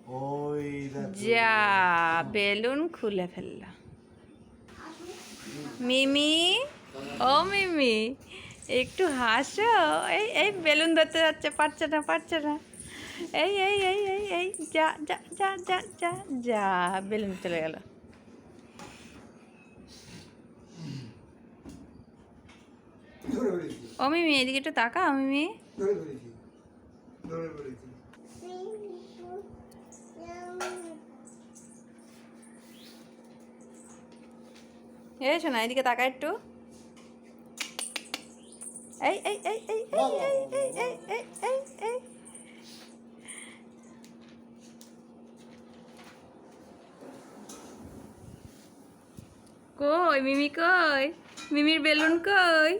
ওই দেখো। যা বেলুন খুলে ফেললো। মিমি, ও মিমি, একটু হাসো। এই এই বেলুন ধরতে যাচ্ছে, পারছে না পারছে না। এই এই এই এই এই যা যা যা যা যা যা বেলুন চলে গেল। ধরে ফেলেছি, ও মিমি, এদিকে একটু তাকাও মিমি। ধরে ফেলেছি, ধরে ফেলেছি। এই শোনা, এদিকে তাকা একটু। এই এই এই এই এই এই এই এই এই এই এই কই মিমি, কই মিমির বেলুন কই?